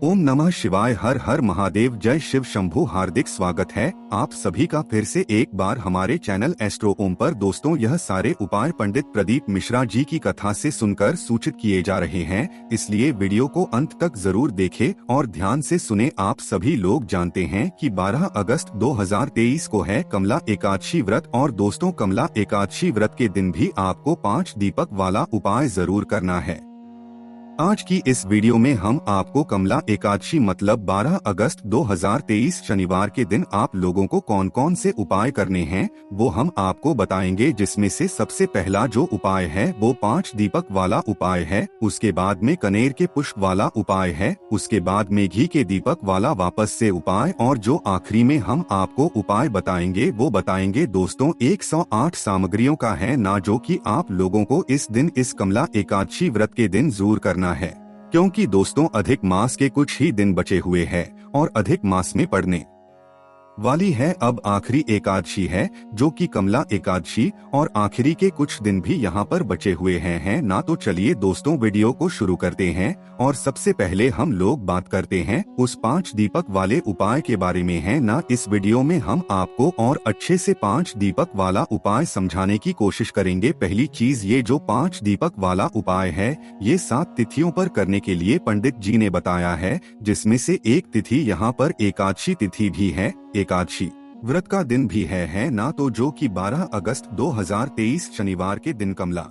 ओम नमः शिवाय। हर हर महादेव। जय शिव शंभू। हार्दिक स्वागत है आप सभी का फिर से एक बार हमारे चैनल एस्ट्रो ओम पर। दोस्तों, यह सारे उपाय पंडित प्रदीप मिश्रा जी की कथा से सुनकर सूचित किए जा रहे हैं, इसलिए वीडियो को अंत तक जरूर देखें और ध्यान से सुने। आप सभी लोग जानते हैं कि 12 अगस्त 2023 को है कमला एकादशी व्रत, और दोस्तों कमला एकादशी व्रत के दिन भी आपको 5 दीपक वाला उपाय जरूर करना है। आज की इस वीडियो में हम आपको कमला एकादशी मतलब 12 अगस्त 2023 शनिवार के दिन आप लोगों को कौन कौन से उपाय करने हैं वो हम आपको बताएंगे, जिसमें से सबसे पहला जो उपाय है वो 5 दीपक वाला उपाय है। उसके बाद में कनेर के पुष्प वाला उपाय है। उसके बाद में घी के दीपक वाला वापस से उपाय, और जो आखिरी में हम आपको उपाय बताएंगे वो बताएंगे दोस्तों 108 सामग्रियों का है ना, जो कि आप लोगों को इस दिन इस कमला एकादशी व्रत के दिन जरूर करना है, क्योंकि दोस्तों अधिक मास के कुछ ही दिन बचे हुए हैं और अधिक मास में पड़ने वाली है अब आखिरी एकादशी है, जो कि कमला एकादशी, और आखिरी के कुछ दिन भी यहाँ पर बचे हुए हैं ना। तो चलिए दोस्तों वीडियो को शुरू करते हैं, और सबसे पहले हम लोग बात करते हैं उस 5 दीपक वाले उपाय के बारे में है ना। इस वीडियो में हम आपको और अच्छे से 5 दीपक वाला उपाय समझाने की कोशिश करेंगे। पहली चीज, ये जो 5 दीपक वाला उपाय है ये 7 तिथियों पर करने के लिए पंडित जी ने बताया है, जिसमें से एक तिथि यहाँ पर एकादशी तिथि भी है। एकादशी व्रत का दिन भी है ना, तो जो कि 12 अगस्त 2023 शनिवार के दिन कमला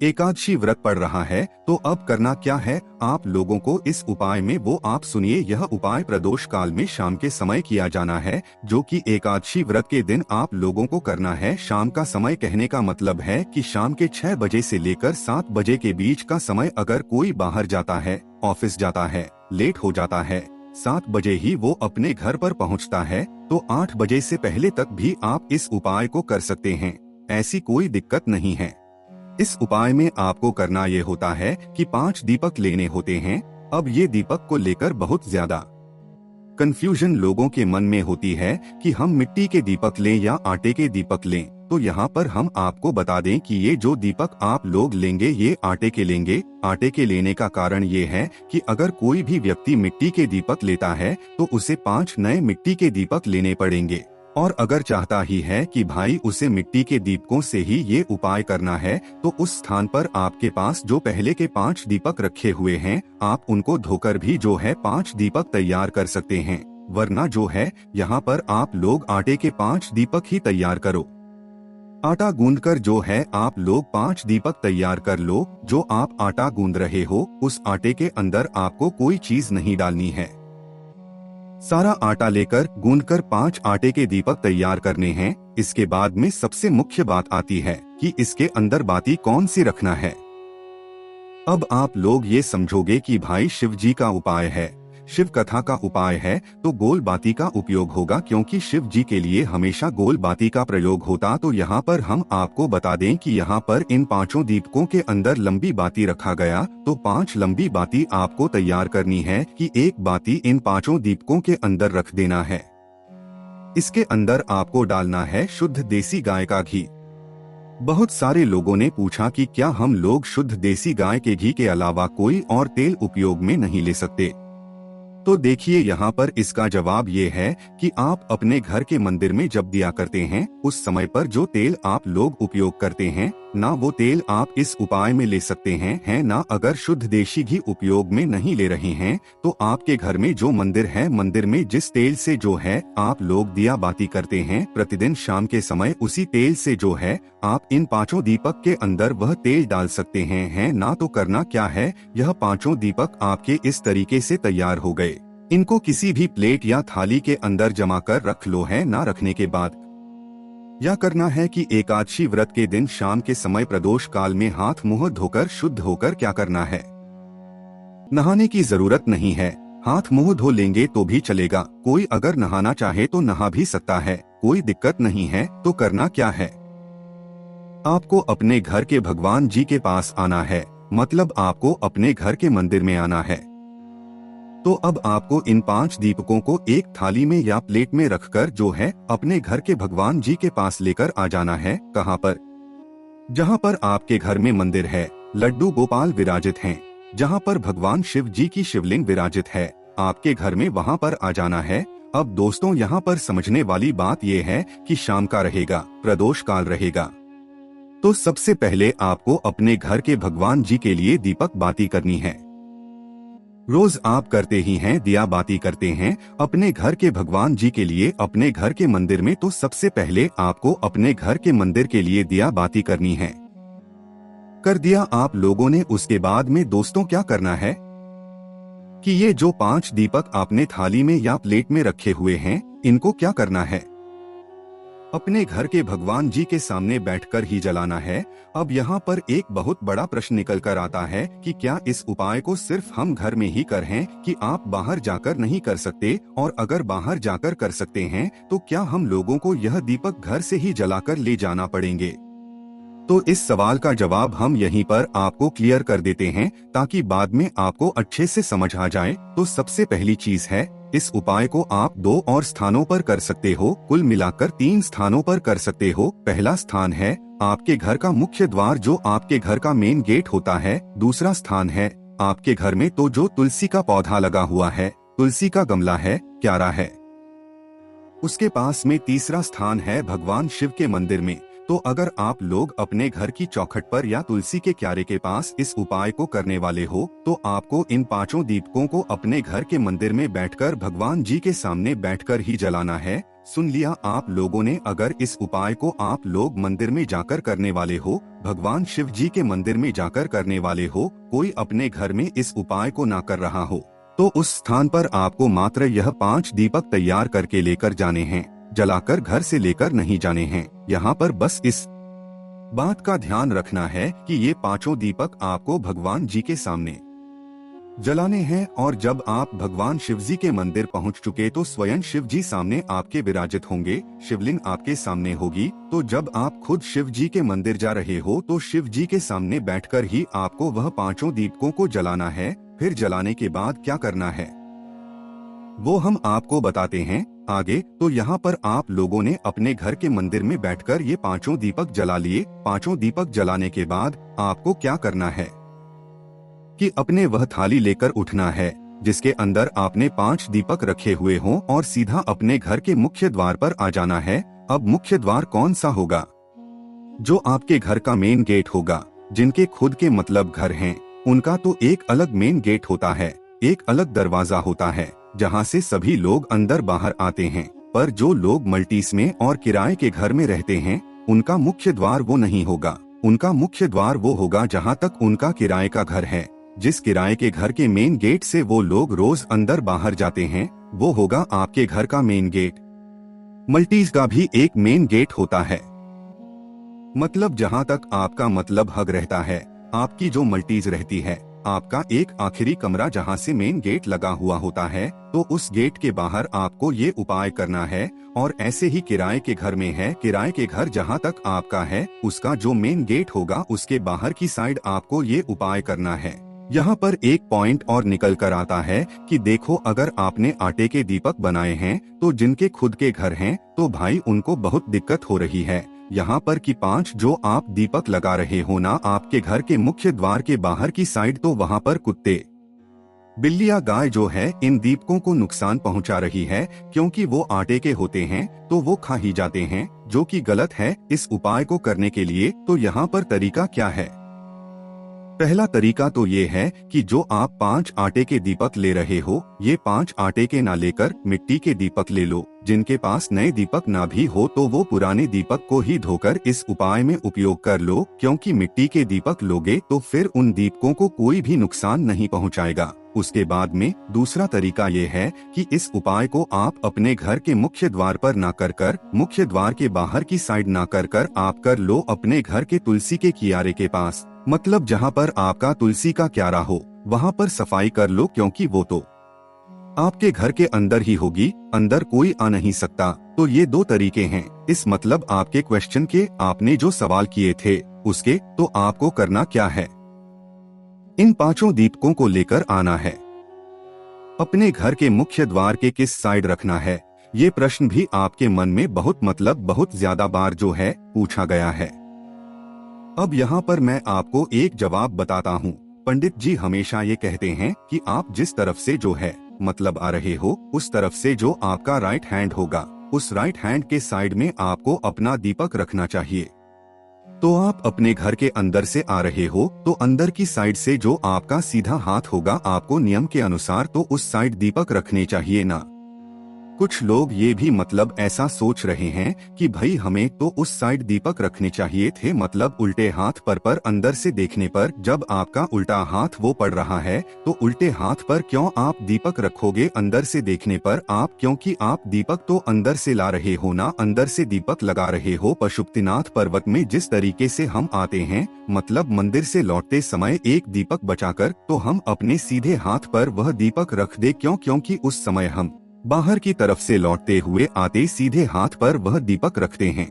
एकादशी व्रत पड़ रहा है। तो अब करना क्या है आप लोगों को इस उपाय में, वो आप सुनिए। यह उपाय प्रदोष काल में शाम के समय किया जाना है, जो कि एकादशी व्रत के दिन आप लोगों को करना है। शाम का समय कहने का मतलब है कि शाम के 6 बजे से लेकर 7 बजे के बीच का समय। अगर कोई बाहर जाता है, ऑफिस जाता है, लेट हो जाता है, 7 बजे ही वो अपने घर पर पहुंचता है, तो 8 बजे से पहले तक भी आप इस उपाय को कर सकते हैं, ऐसी कोई दिक्कत नहीं है। इस उपाय में आपको करना ये होता है कि 5 दीपक लेने होते हैं। अब ये दीपक को लेकर बहुत ज्यादा कंफ्यूजन लोगों के मन में होती है कि हम मिट्टी के दीपक लें या आटे के दीपक लें। तो यहाँ पर हम आपको बता दें कि ये जो दीपक आप लोग लेंगे ये आटे के लेंगे। आटे के लेने का कारण ये है कि अगर कोई भी व्यक्ति मिट्टी के दीपक लेता है तो उसे 5 नए मिट्टी के दीपक लेने पड़ेंगे, और अगर चाहता ही है कि भाई उसे मिट्टी के दीपकों से ही ये उपाय करना है, तो उस स्थान पर आपके पास जो पहले के 5 दीपक रखे हुए हैं आप उनको धोकर भी जो है 5 दीपक तैयार कर सकते हैं। वरना जो है यहाँ पर आप लोग आटे के 5 दीपक ही तैयार करो। आटा गूंदकर जो है आप लोग 5 दीपक तैयार कर लो। जो आप आटा गूंद रहे हो उस आटे के अंदर आपको कोई चीज नहीं डालनी है। सारा आटा लेकर गूंदकर 5 आटे के दीपक तैयार करने हैं। इसके बाद में सबसे मुख्य बात आती है कि इसके अंदर बाती कौन सी रखना है। अब आप लोग ये समझोगे कि भाई शिव जी का उपाय है, शिव कथा का उपाय है, तो गोल बाती का उपयोग होगा, क्योंकि शिव जी के लिए हमेशा गोल बाती का प्रयोग होता। तो यहाँ पर हम आपको बता दें कि यहाँ पर इन 5 दीपकों के अंदर लंबी बाती रखा गया, तो 5 लंबी बाती आपको तैयार करनी है कि एक बाती इन 5 दीपकों के अंदर रख देना है। इसके अंदर आपको डालना है शुद्ध देसी गाय का घी। बहुत सारे लोगों ने पूछा कि क्या हम लोग शुद्ध देसी गाय के घी के अलावा कोई और तेल उपयोग में नहीं ले सकते। तो देखिए यहाँ पर इसका जवाब ये है कि आप अपने घर के मंदिर में जब दिया करते हैं उस समय पर जो तेल आप लोग उपयोग करते हैं ना, वो तेल आप इस उपाय में ले सकते हैं, है ना। अगर शुद्ध देशी घी उपयोग में नहीं ले रहे हैं तो आपके घर में जो मंदिर है, मंदिर में जिस तेल से जो है आप लोग दिया बाती करते हैं प्रतिदिन शाम के समय, उसी तेल से जो है आप इन 5 दीपक के अंदर वह तेल डाल सकते हैं, है ना। तो करना क्या है, यह 5 दीपक आपके इस तरीके से तैयार हो गए। इनको किसी भी प्लेट या थाली के अंदर जमा कर रख लो, है ना। रखने के बाद यह करना है कि एकादशी व्रत के दिन शाम के समय प्रदोष काल में हाथ मुंह धोकर शुद्ध होकर क्या करना है, नहाने की जरूरत नहीं है। हाथ मुंह धो लेंगे तो भी चलेगा। कोई अगर नहाना चाहे तो नहा भी सकता है, कोई दिक्कत नहीं है। तो करना क्या है, आपको अपने घर के भगवान जी के पास आना है, मतलब आपको अपने घर के मंदिर में आना है। तो अब आपको इन 5 दीपकों को एक थाली में या प्लेट में रखकर जो है अपने घर के भगवान जी के पास लेकर आ जाना है। कहाँ पर, जहाँ पर आपके घर में मंदिर है, लड्डू गोपाल विराजित हैं। जहाँ पर भगवान शिव जी की शिवलिंग विराजित है, आपके घर में वहाँ पर आ जाना है। अब दोस्तों, यहाँ पर समझने वाली बात यह है कि शाम का रहेगा, प्रदोष काल रहेगा। तो सबसे पहले आपको अपने घर के भगवान जी के लिए दीपक बाती करनी है। रोज आप करते ही हैं, दिया बाती करते हैं अपने घर के भगवान जी के लिए, अपने घर के मंदिर में। तो सबसे पहले आपको अपने घर के मंदिर के लिए दिया बाती करनी है। कर दिया आप लोगों ने, उसके बाद में दोस्तों क्या करना है कि ये जो 5 दीपक आपने थाली में या प्लेट में रखे हुए हैं, इनको क्या करना है, अपने घर के भगवान जी के सामने बैठकर ही जलाना है। अब यहाँ पर एक बहुत बड़ा प्रश्न निकल कर आता है कि क्या इस उपाय को सिर्फ हम घर में ही कर हैं कि आप बाहर जाकर नहीं कर सकते, और अगर बाहर जाकर कर सकते हैं तो क्या हम लोगों को यह दीपक घर से ही जलाकर ले जाना पड़ेंगे। तो इस सवाल का जवाब हम यहीं पर आपको क्लियर कर देते हैं, ताकि बाद में आपको अच्छे से समझ आ जाए। तो सबसे पहली चीज है, इस उपाय को आप 2 और स्थानों पर कर सकते हो, कुल मिलाकर 3 स्थानों पर कर सकते हो। पहला स्थान है आपके घर का मुख्य द्वार, जो आपके घर का मेन गेट होता है। दूसरा स्थान है आपके घर में तो जो तुलसी का पौधा लगा हुआ है, तुलसी का गमला है, क्यारा है, उसके पास में। तीसरा स्थान है भगवान शिव के मंदिर में। तो अगर आप लोग अपने घर की चौखट पर या तुलसी के क्यारे के पास इस उपाय को करने वाले हो, तो आपको इन 5 दीपकों को अपने घर के मंदिर में बैठकर भगवान जी के सामने बैठकर ही जलाना है। सुन लिया आप लोगों ने। अगर इस उपाय को आप लोग मंदिर में जाकर करने वाले हो, भगवान शिव जी के मंदिर में जाकर करने वाले हो, कोई अपने घर में इस उपाय को ना कर रहा हो, तो उस स्थान पर आपको मात्र यह 5 दीपक तैयार करके लेकर जाने हैं, जलाकर घर से लेकर नहीं जाने हैं। यहाँ पर बस इस बात का ध्यान रखना है कि ये 5 दीपक आपको भगवान जी के सामने जलाने हैं। और जब आप भगवान शिव जी के मंदिर पहुँच चुके तो स्वयं शिव जी सामने आपके विराजित होंगे, शिवलिंग आपके सामने होगी। तो जब आप खुद शिव जी के मंदिर जा रहे हो तो शिव जी के सामने बैठकर ही आपको वह 5 दीपकों को जलाना है। फिर जलाने के बाद क्या करना है वो हम आपको बताते हैं आगे। तो यहाँ पर आप लोगों ने अपने घर के मंदिर में बैठकर ये 5 दीपक जला लिए। 5 दीपक जलाने के बाद आपको क्या करना है कि अपने वह थाली लेकर उठना है जिसके अंदर आपने 5 दीपक रखे हुए हों, और सीधा अपने घर के मुख्य द्वार पर आ जाना है। अब मुख्य द्वार कौन सा होगा, जो आपके घर का मेन गेट होगा। जिनके खुद के मतलब घर हैं, उनका तो एक अलग मेन गेट होता है, एक अलग दरवाजा होता है जहां से सभी लोग अंदर बाहर आते हैं। पर जो लोग मल्टीस में और किराए के घर में रहते हैं, उनका मुख्य द्वार वो नहीं होगा। उनका मुख्य द्वार वो होगा जहां तक उनका किराए का घर है। जिस किराए के घर के मेन गेट से वो लोग रोज अंदर बाहर जाते हैं, वो होगा आपके घर का मेन गेट। मल्टीज का भी एक मेन गेट होता है, मतलब जहां तक आपका मतलब हक रहता है, आपकी जो मल्टीज रहती है, आपका एक आखिरी कमरा जहां से मेन गेट लगा हुआ होता है। तो उस गेट के बाहर आपको ये उपाय करना है। और ऐसे ही किराए के घर में है, किराए के घर जहां तक आपका है, उसका जो मेन गेट होगा उसके बाहर की साइड आपको ये उपाय करना है। यहाँ पर एक पॉइंट और निकल कर आता है कि देखो, अगर आपने आटे के दीपक बनाए हैं तो जिनके खुद के घर हैं, तो भाई उनको बहुत दिक्कत हो रही है। यहाँ पर कि 5 जो आप दीपक लगा रहे हो ना आपके घर के मुख्य द्वार के बाहर की साइड, तो वहाँ पर कुत्ते, बिल्लियाँ, गाय जो है इन दीपकों को नुकसान पहुँचा रही है, क्योंकि वो आटे के होते हैं तो वो खा ही जाते हैं, जो कि गलत है। इस उपाय को करने के लिए तो यहाँ पर तरीका क्या है, पहला तरीका तो ये है कि जो आप 5 आटे के दीपक ले रहे हो, ये 5 आटे के ना लेकर मिट्टी के दीपक ले लो। जिनके पास नए दीपक ना भी हो तो वो पुराने दीपक को ही धोकर इस उपाय में उपयोग कर लो, क्योंकि मिट्टी के दीपक लोगे तो फिर उन दीपकों को कोई भी नुकसान नहीं पहुंचाएगा। उसके बाद में दूसरा तरीका ये है कि इस उपाय को आप अपने घर के मुख्य द्वार पर ना कर मुख्य द्वार के बाहर की साइड ना कर आप कर लो अपने घर के तुलसी के कियारे के पास, मतलब जहाँ पर आपका तुलसी का क्यारा हो वहाँ पर सफाई कर लो, क्योंकि वो तो आपके घर के अंदर ही होगी, अंदर कोई आ नहीं सकता। तो ये 2 तरीके हैं। इस मतलब आपके क्वेश्चन के, आपने जो सवाल किए थे उसके, तो आपको करना क्या है, इन 5 दीपकों को लेकर आना है। अपने घर के मुख्य द्वार के किस साइड रखना है, ये प्रश्न भी आपके मन में बहुत ज्यादा बार जो है पूछा गया है। अब यहाँ पर मैं आपको एक जवाब बताता हूँ, पंडित जी हमेशा ये कहते हैं कि आप जिस तरफ से जो है मतलब आ रहे हो, उस तरफ से जो आपका राइट हैंड होगा, उस राइट हैंड के साइड में आपको अपना दीपक रखना चाहिए। तो आप अपने घर के अंदर से आ रहे हो तो अंदर की साइड से जो आपका सीधा हाथ होगा, आपको नियम के अनुसार तो उस साइड दीपक रखने चाहिए ना। कुछ लोग ये भी मतलब ऐसा सोच रहे हैं कि भाई हमें तो उस साइड दीपक रखने चाहिए थे, मतलब उल्टे हाथ पर अंदर से देखने पर जब आपका उल्टा हाथ वो पड़ रहा है तो उल्टे हाथ पर क्यों आप दीपक रखोगे अंदर से देखने पर आप, क्योंकि आप दीपक तो अंदर से ला रहे हो ना, अंदर से दीपक लगा रहे हो। पशुपतिनाथ पर्वत में जिस तरीके से हम आते हैं, मतलब मंदिर से लौटते समय एक दीपक बचाकर, तो हम अपने सीधे हाथ पर वह दीपक रख दे क्यों, क्योंकि उस समय हम बाहर की तरफ से लौटते हुए आते सीधे हाथ पर वह दीपक रखते हैं।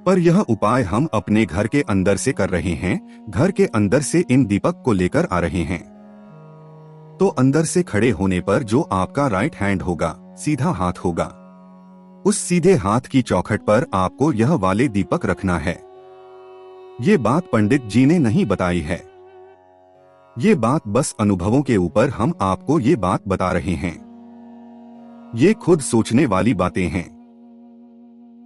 पर यह उपाय हम अपने घर के अंदर से कर रहे हैं, घर के अंदर से इन दीपक को लेकर आ रहे हैं। तो अंदर से खड़े होने पर जो आपका राइट हैंड होगा, सीधा हाथ होगा, उस सीधे हाथ की चौखट पर आपको यह वाले दीपक रखना है। ये बात पंडित जी ने नहीं बताई है, ये बात बस अनुभवों के ऊपर हम आपको ये बात बता रहे हैं। ये खुद सोचने वाली बातें हैं।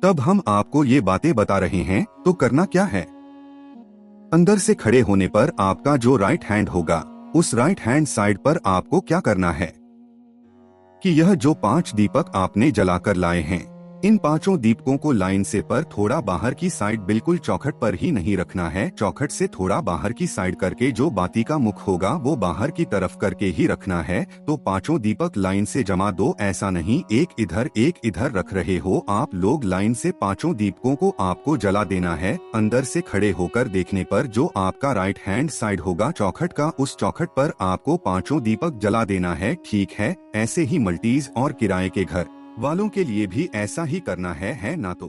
तब हम आपको ये बातें बता रहे हैं तो करना क्या है। अंदर से खड़े होने पर आपका जो राइट हैंड होगा, उस राइट हैंड साइड पर आपको क्या करना है कि यह जो 5 दीपक आपने जलाकर लाए हैं, इन 5 दीपकों को लाइन से पर थोड़ा बाहर की साइड, बिल्कुल चौखट पर ही नहीं रखना है, चौखट से थोड़ा बाहर की साइड करके जो बाती का मुख होगा वो बाहर की तरफ करके ही रखना है। तो 5 दीपक लाइन से जमा दो, ऐसा नहीं एक इधर रख रहे हो आप लोग। लाइन से 5 दीपकों को आपको जला देना है। अंदर से खड़े होकर देखने पर जो आपका राइट हैंड साइड होगा चौखट का, उस चौखट पर आपको 5 दीपक जला देना है। ठीक है, ऐसे ही मल्टीज और किराए के घर वालों के लिए भी ऐसा ही करना है ना। तो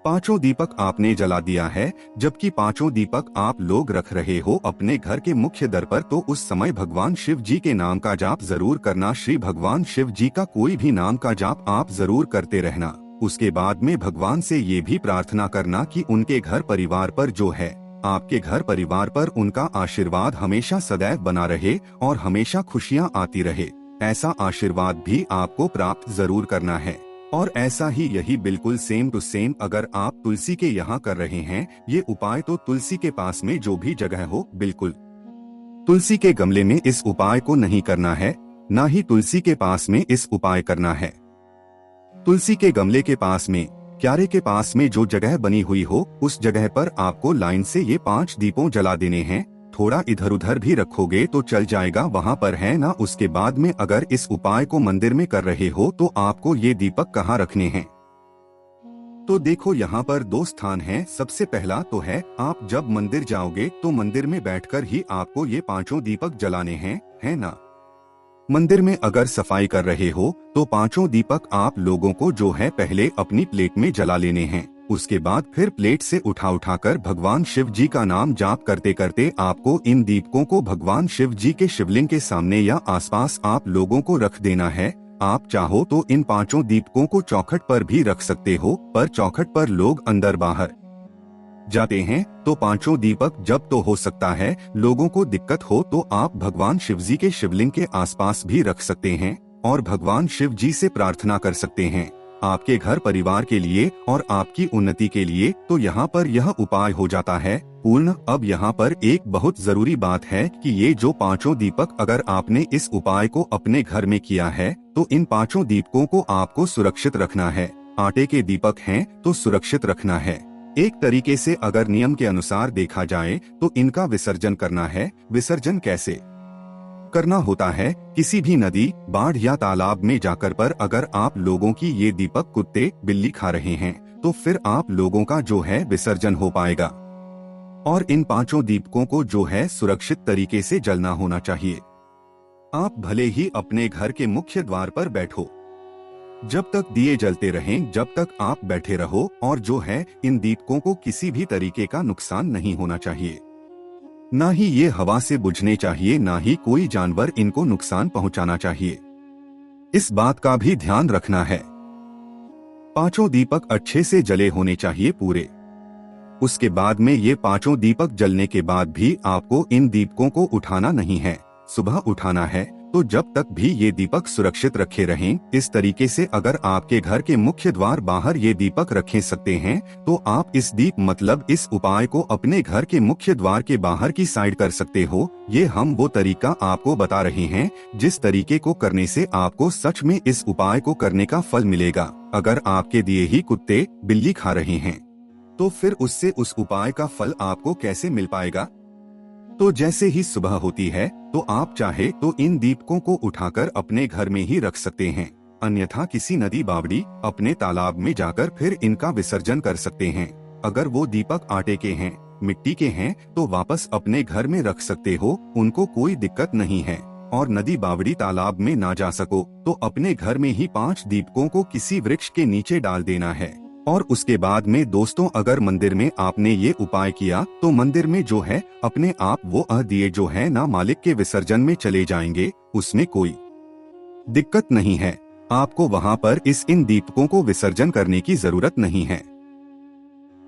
5 दीपक आपने जला दिया है, जबकि 5 दीपक आप लोग रख रहे हो अपने घर के मुख्य द्वार पर, तो उस समय भगवान शिव जी के नाम का जाप जरूर करना। श्री भगवान शिव जी का कोई भी नाम का जाप आप जरूर करते रहना। उसके बाद में भगवान से ये भी प्रार्थना करना कि उनके घर परिवार पर जो है, आपके घर परिवार पर उनका आशीर्वाद हमेशा सदैव बना रहे और हमेशा खुशियाँ आती रहे। ऐसा आशीर्वाद भी आपको प्राप्त जरूर करना है। और ऐसा ही यही बिल्कुल सेम टू सेम अगर आप तुलसी के यहाँ कर रहे हैं ये उपाय, तो तुलसी के पास में जो भी जगह हो, बिल्कुल तुलसी के गमले में इस उपाय को नहीं करना है, ना ही तुलसी के पास में इस उपाय करना है। तुलसी के गमले के पास में, क्यारे के पास में जो जगह बनी हुई हो, उस जगह पर आपको लाइन से ये 5 दीपों जला देने हैं। थोड़ा इधर उधर भी रखोगे तो चल जाएगा वहाँ पर, है ना। उसके बाद में अगर इस उपाय को मंदिर में कर रहे हो तो आपको ये दीपक कहाँ रखने हैं, तो देखो यहाँ पर 2 स्थान हैं। सबसे पहला तो है, आप जब मंदिर जाओगे तो मंदिर में बैठकर ही आपको ये 5 दीपक जलाने हैं, है ना। मंदिर में अगर सफाई कर रहे हो तो 5 दीपक आप लोगों को जो है पहले अपनी प्लेट में जला लेने हैं। उसके बाद फिर प्लेट से उठाकर भगवान शिव जी का नाम जाप करते करते आपको इन दीपकों को भगवान शिव जी के शिवलिंग के सामने या आसपास आप लोगों को रख देना है। आप चाहो तो इन 5 दीपकों को चौखट पर भी रख सकते हो, पर चौखट पर लोग अंदर बाहर जाते हैं तो 5 दीपक जब तो हो सकता है लोगों को दिक्कत हो तो आप भगवान शिव जी के शिवलिंग के आसपास भी रख सकते हैं और भगवान शिव जी से प्रार्थना कर सकते हैं आपके घर परिवार के लिए और आपकी उन्नति के लिए। तो यहाँ पर यह उपाय हो जाता है पूर्ण। अब यहाँ पर एक बहुत जरूरी बात है कि ये जो 5 दीपक अगर आपने इस उपाय को अपने घर में किया है तो इन 5 दीपकों को आपको सुरक्षित रखना है। आटे के दीपक हैं तो सुरक्षित रखना है। एक तरीके से अगर नियम के अनुसार देखा जाए तो इनका विसर्जन करना है। विसर्जन कैसे करना होता है, किसी भी नदी, बाढ़ या तालाब में जाकर पर अगर आप लोगों की ये दीपक कुत्ते बिल्ली खा रहे हैं तो फिर आप लोगों का जो है विसर्जन हो पाएगा। और इन 5 दीपकों को जो है सुरक्षित तरीके से जलना होना चाहिए। आप भले ही अपने घर के मुख्य द्वार पर बैठो, जब तक दिए जलते रहें जब तक आप बैठे रहो, और जो है इन दीपकों को किसी भी तरीके का नुकसान नहीं होना चाहिए। ना ही ये हवा से बुझने चाहिए, ना ही कोई जानवर इनको नुकसान पहुंचाना चाहिए। इस बात का भी ध्यान रखना है। 5 दीपक अच्छे से जले होने चाहिए पूरे। उसके बाद में ये पांचों दीपक जलने के बाद भी आपको इन दीपकों को उठाना नहीं है, सुबह उठाना है। तो जब तक भी ये दीपक सुरक्षित रखे रहें, इस तरीके से अगर आपके घर के मुख्य द्वार बाहर ये दीपक रखे सकते हैं तो आप इस दीप मतलब इस उपाय को अपने घर के मुख्य द्वार के बाहर की साइड कर सकते हो। ये हम वो तरीका आपको बता रहे हैं जिस तरीके को करने से आपको सच में इस उपाय को करने का फल मिलेगा। अगर आपके दिए ही कुत्ते बिल्ली खा रहे हैं तो फिर उससे उस उपाय का फल आपको कैसे मिल पाएगा। तो जैसे ही सुबह होती है तो आप चाहे तो इन दीपकों को उठाकर अपने घर में ही रख सकते हैं, अन्यथा किसी नदी बावड़ी अपने तालाब में जाकर फिर इनका विसर्जन कर सकते हैं। अगर वो दीपक आटे के हैं, मिट्टी के हैं तो वापस अपने घर में रख सकते हो, उनको कोई दिक्कत नहीं है। और नदी बावड़ी तालाब में ना जा सको तो अपने घर में ही 5 दीपकों को किसी वृक्ष के नीचे डाल देना है। और उसके बाद में दोस्तों अगर मंदिर में आपने ये उपाय किया तो मंदिर में जो है अपने आप वो दिए जो है ना मालिक के विसर्जन में चले जाएंगे, उसमें कोई दिक्कत नहीं है। आपको वहाँ पर इन दीपकों को विसर्जन करने की जरूरत नहीं है।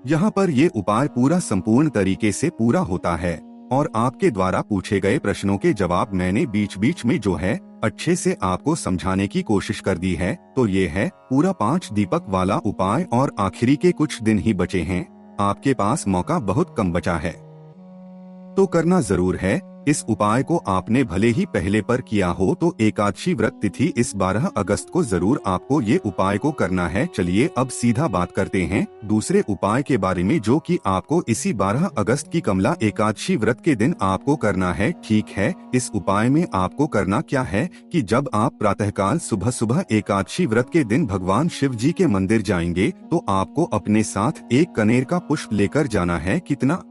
यहाँ पर ये उपाय पूरा संपूर्ण तरीके से पूरा होता है और आपके द्वारा पूछे गए प्रश्नों के जवाब मैंने बीच बीच में जो है अच्छे से आपको समझाने की कोशिश कर दी है। तो ये है पूरा 5 दीपक वाला उपाय और आखिरी के कुछ दिन ही बचे हैं, आपके पास मौका बहुत कम बचा है तो करना जरूर है। इस उपाय को आपने भले ही पहले पर किया हो तो एकादशी व्रत तिथि इस 12 अगस्त को जरूर आपको ये उपाय को करना है। चलिए अब सीधा बात करते हैं दूसरे उपाय के बारे में जो कि आपको इसी 12 अगस्त की कमला एकादशी व्रत के दिन आपको करना है। ठीक है, इस उपाय में आपको करना क्या है कि जब आप प्रातःकाल सुबह सुबह एकादशी व्रत के दिन भगवान शिव जी के मंदिर जाएंगे तो आपको अपने साथ एक कनेर का पुष्प लेकर जाना है। कितना?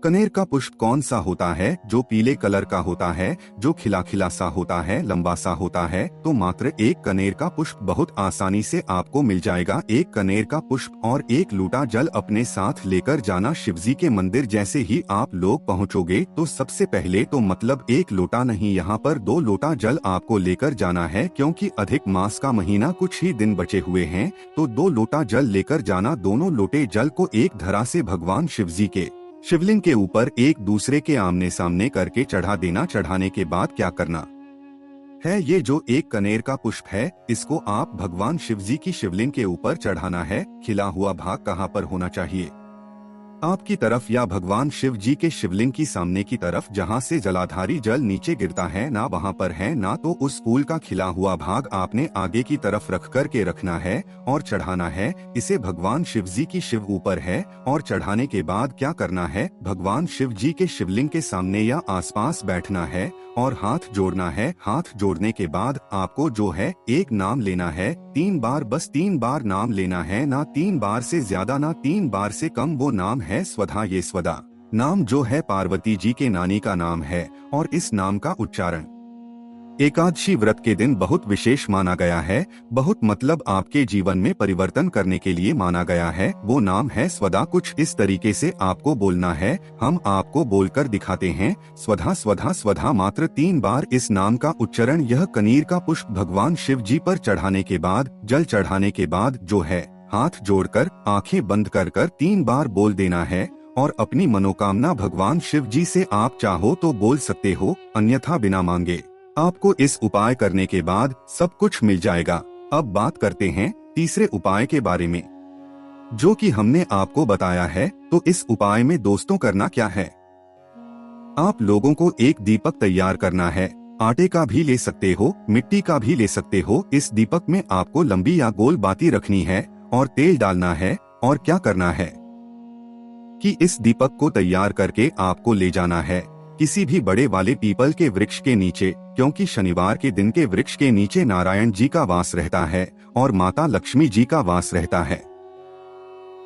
कनेर का पुष्प कौन सा होता है? जो पीले कलर का होता है, जो खिला खिला सा होता है, लंबा सा होता है। तो मात्र एक कनेर का पुष्प बहुत आसानी से आपको मिल जाएगा। एक कनेर का पुष्प और एक लोटा जल अपने साथ लेकर जाना शिवजी के मंदिर। जैसे ही आप लोग पहुंचोगे तो सबसे पहले तो मतलब एक लोटा नहीं, यहाँ पर 2 लोटा जल आपको लेकर जाना है, क्योंकि अधिक मास का महीना कुछ ही दिन बचे हुए हैं। तो 2 लोटा जल लेकर जाना। दोनों लोटे जल को एक धरा से भगवान शिवजी के शिवलिंग के ऊपर एक दूसरे के आमने सामने करके चढ़ा देना। चढ़ाने के बाद क्या करना है, ये जो एक कनेर का पुष्प है इसको आप भगवान शिवजी की शिवलिंग के ऊपर चढ़ाना है। खिला हुआ भाग कहाँ पर होना चाहिए? आपकी तरफ या भगवान शिव जी के शिवलिंग की सामने की तरफ, जहाँ से जलाधारी जल नीचे गिरता है ना वहाँ पर है ना तो उस फूल का खिला हुआ भाग आपने आगे की तरफ रख कर के रखना है और चढ़ाना है। इसे भगवान शिव जी की शिव ऊपर है और चढ़ाने के बाद क्या करना है, भगवान शिव जी के शिवलिंग के सामने या आसपास बैठना है और हाथ जोड़ना है। हाथ जोड़ने के बाद आपको जो है एक नाम लेना है 3 बार, बस 3 बार नाम लेना है, ना 3 बार से ज्यादा ना 3 बार से कम। वो नाम है स्वधा। ये स्वधा नाम जो है पार्वती जी के नानी का नाम है और इस नाम का उच्चारण एकादशी व्रत के दिन बहुत विशेष माना गया है। बहुत मतलब आपके जीवन में परिवर्तन करने के लिए माना गया है। वो नाम है स्वधा। कुछ इस तरीके से आपको बोलना है, हम आपको बोलकर दिखाते हैं। स्वधा स्वधा स्वधा। मात्र 3 बार इस नाम का उच्चारण। यह कनीर का पुष्प भगवान शिव जी पर चढ़ाने के बाद, जल चढ़ाने के बाद जो है हाथ जोड़कर आंखें बंद कर 3 बार बोल देना है और अपनी मनोकामना भगवान शिव जी से आप चाहो तो बोल सकते हो, अन्यथा बिना मांगे आपको इस उपाय करने के बाद सब कुछ मिल जाएगा। अब बात करते हैं तीसरे उपाय के बारे में जो कि हमने आपको बताया है। तो इस उपाय में दोस्तों करना क्या है, आप लोगों को एक दीपक तैयार करना है। आटे का भी ले सकते हो, मिट्टी का भी ले सकते हो। इस दीपक में आपको लंबी या गोल बाती रखनी है और तेल डालना है। और क्या करना है कि इस दीपक को तैयार करके आपको ले जाना है किसी भी बड़े वाले पीपल के वृक्ष के नीचे, क्योंकि शनिवार के दिन के वृक्ष के नीचे नारायण जी का वास रहता है और माता लक्ष्मी जी का वास रहता है।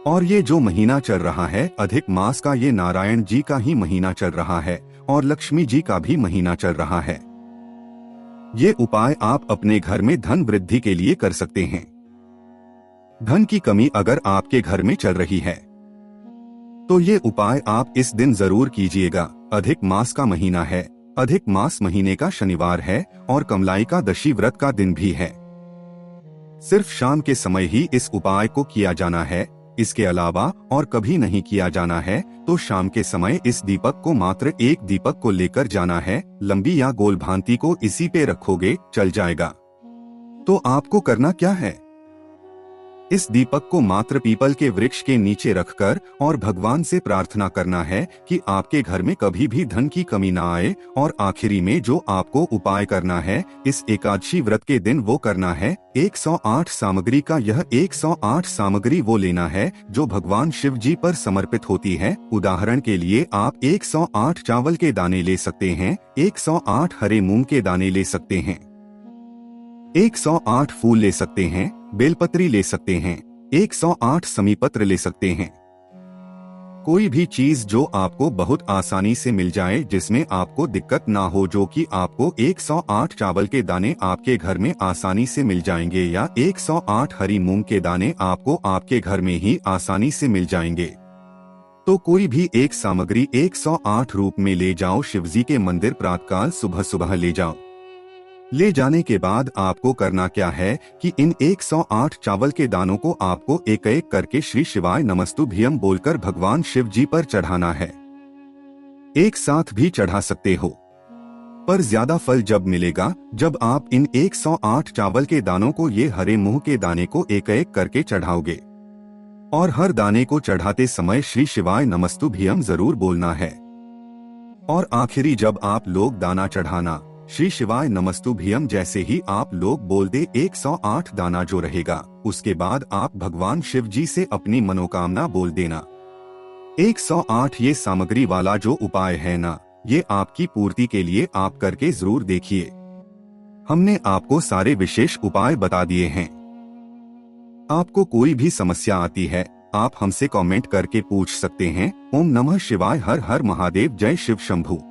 और ये जो महीना चल रहा है अधिक मास का, ये नारायण जी का ही महीना चल रहा है और लक्ष्मी जी का भी महीना चल रहा है। ये उपाय आप अपने घर में धन वृद्धि के लिए कर सकते हैं। धन की कमी अगर आपके घर में चल रही है तो ये उपाय आप इस दिन जरूर कीजिएगा। अधिक मास का महीना है, अधिक मास महीने का शनिवार है और कमलाई का दशी व्रत का दिन भी है। सिर्फ शाम के समय ही इस उपाय को किया जाना है। इसके अलावा और कभी नहीं किया जाना है। तो शाम के समय इस दीपक को मात्र एक दीपक को लेकर जाना है, लंबी या गोल भांति को इसी पे रखोगे चल जाएगा। तो आपको करना क्या है, इस दीपक को मात्र पीपल के वृक्ष के नीचे रखकर और भगवान से प्रार्थना करना है कि आपके घर में कभी भी धन की कमी ना आए। और आखिरी में जो आपको उपाय करना है इस एकादशी व्रत के दिन वो करना है 108 सामग्री का यह 108 सामग्री वो लेना है जो भगवान शिव जी पर समर्पित होती है। उदाहरण के लिए आप 108 चावल के दाने ले सकते हैं, 108 हरे मूंग के दाने ले सकते हैं, 108 फूल ले सकते हैं, बेलपत्री ले सकते हैं, 108 समीपत्र ले सकते हैं। कोई भी चीज जो आपको बहुत आसानी से मिल जाए, जिसमें आपको दिक्कत ना हो, जो कि आपको 108 चावल के दाने आपके घर में आसानी से मिल जाएंगे या 108 हरी मूंग के दाने आपको आपके घर में ही आसानी से मिल जाएंगे। तो कोई भी एक सामग्री 108 रूप में ले जाओ, शिवजी के मंदिर प्रातःकाल सुबह सुबह ले जाओ। ले जाने के बाद आपको करना क्या है कि इन 108 चावल के दानों को आपको एक एक करके श्री शिवाय नमस्तुभ्यम बोलकर भगवान शिव जी पर चढ़ाना है। एक साथ भी चढ़ा सकते हो, पर ज्यादा फल जब मिलेगा जब आप इन 108 चावल के दानों को, ये हरे मूंग के दाने को एक एक करके चढ़ाओगे। और हर दाने को चढ़ाते समय श्री शिवाय नमस्तुभ्यम जरूर बोलना है। और आखिरी जब आप लोग दाना चढ़ाना, श्री शिवाय नमस्तुभ्यम जैसे ही आप लोग बोल दे 108 दाना जो रहेगा, उसके बाद आप भगवान शिव जी से अपनी मनोकामना बोल देना। 108 ये सामग्री वाला जो उपाय है ना, ये आपकी पूर्ति के लिए आप करके जरूर देखिए। हमने आपको सारे विशेष उपाय बता दिए हैं। आपको कोई भी समस्या आती है आप हमसे कमेंट करके पूछ सकते हैं। ओम नमः शिवाय, हर हर महादेव, जय शिव शंभू।